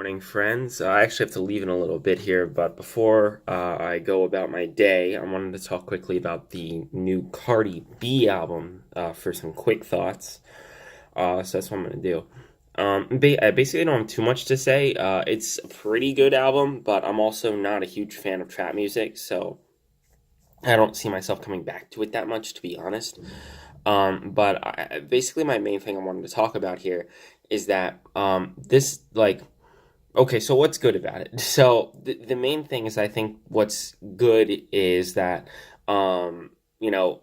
Morning, friends. I actually have to leave in a little bit here, but before I go about my day, I wanted to talk quickly about the new Cardi B album for some quick thoughts. So that's what I'm going to do. I basically don't have too much to say. It's a pretty good album, but I'm also not a huge fan of trap music, so I don't see myself coming back to it that much, to be honest. Basically, my main thing I wanted to talk about here is that this like okay, so what's good about it? So the main thing is I think what's good is that you know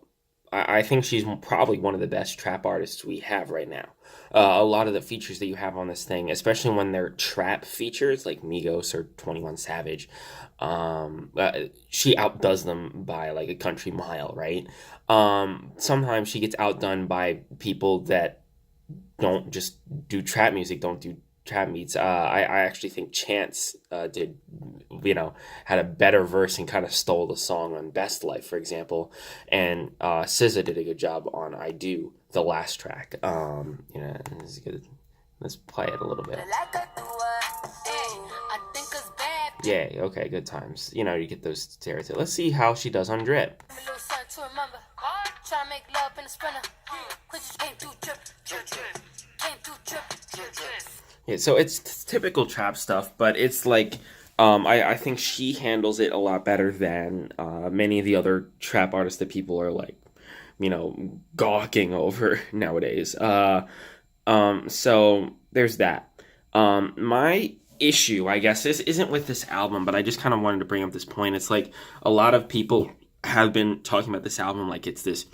I think she's probably one of the best trap artists we have right now. A lot of the features that you have on this thing, especially when they're trap features like Migos or 21 Savage, she outdoes them by like a country mile, right? Sometimes she gets outdone by people that don't just do trap music, don't do trap beats. I actually think Chance had a better verse and kind of stole the song on Best Life, for example. And SZA did a good job on I Do, the last track. It's good. Let's play it a little bit. Yeah, okay, good times. You get those stereotypes. Let's see how she does on Drip. Yeah, so it's typical trap stuff, but it's like I think she handles it a lot better than many of the other trap artists that people are like, gawking over nowadays. So there's that. My issue, I guess, this isn't with this album, but I just kind of wanted to bring up this point. It's like a lot of people have been talking about this album like it's this,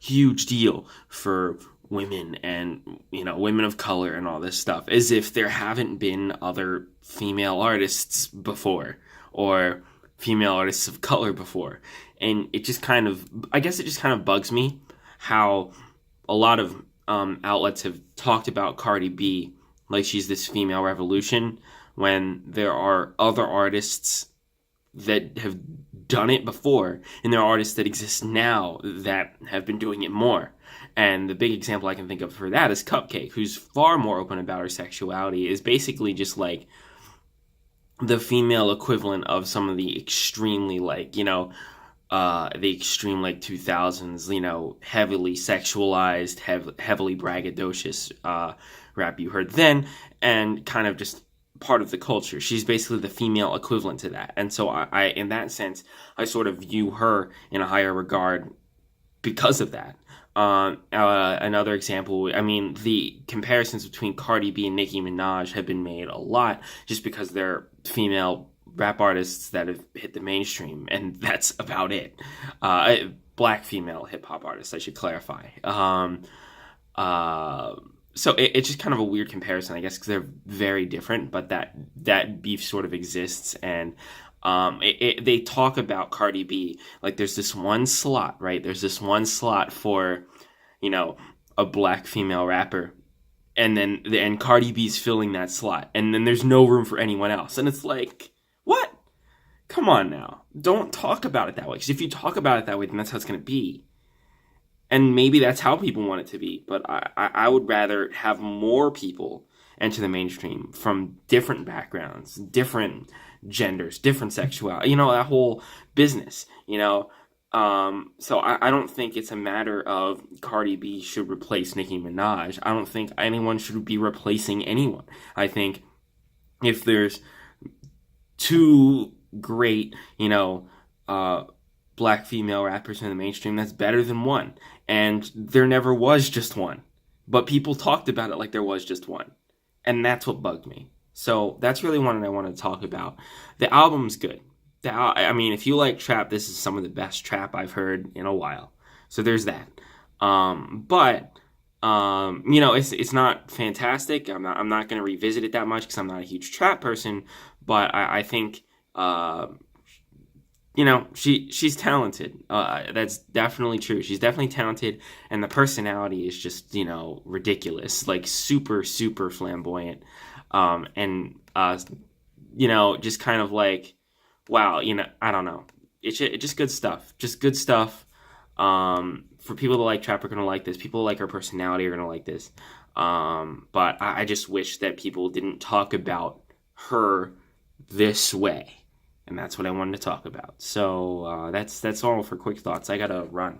huge deal for women and women of color and all this stuff, as if there haven't been other female artists before or female artists of color before. And it just kind of, I guess it just kind of bugs me how a lot of outlets have talked about Cardi B like she's this female revolution when there are other artists that have done it before, and there are artists that exist now that have been doing it more. And the big example I can think of for that is Cupcake, who's far more open about her sexuality, is basically just like the female equivalent of some of the extremely the extreme 2000s, heavily sexualized, heavily braggadocious rap you heard then, and kind of just part of the culture. She's basically the female equivalent to that. And so I in that sense, I sort of view her in a higher regard because of that. Another example, I mean, the comparisons between Cardi B and Nicki Minaj have been made a lot just because they're female rap artists that have hit the mainstream, and that's about it. Black female hip hop artists, I should clarify. So it's just kind of a weird comparison, I guess, because they're very different, but that beef sort of exists. And they talk about Cardi B like there's this one slot, right? There's this one slot for, a black female rapper, and Cardi B's filling that slot, and then there's no room for anyone else. And it's like, what? Come on now. Don't talk about it that way, because if you talk about it that way, then that's how it's going to be. And maybe that's how people want it to be, but I would rather have more people enter the mainstream from different backgrounds, different genders, different sexuality, that whole business, So I don't think it's a matter of Cardi B should replace Nicki Minaj. I don't think anyone should be replacing anyone. I think if there's two great, black female rappers in the mainstream, that's better than one. And there never was just one. But people talked about it like there was just one. And that's what bugged me. So that's really one that I wanted to talk about. The album's good. If you like trap, this is some of the best trap I've heard in a while. So there's that. It's not fantastic. I'm not going to revisit it that much because I'm not a huge trap person. But I think she's talented. That's definitely true. She's definitely talented, and the personality is just, ridiculous, like super, super flamboyant. Just kind of like, wow, I don't know. It's just good stuff. Just good stuff. For people that like trap are going to like this. People who like her personality are going to like this. But I just wish that people didn't talk about her this way. And that's what I wanted to talk about. So that's all for quick thoughts. I gotta run.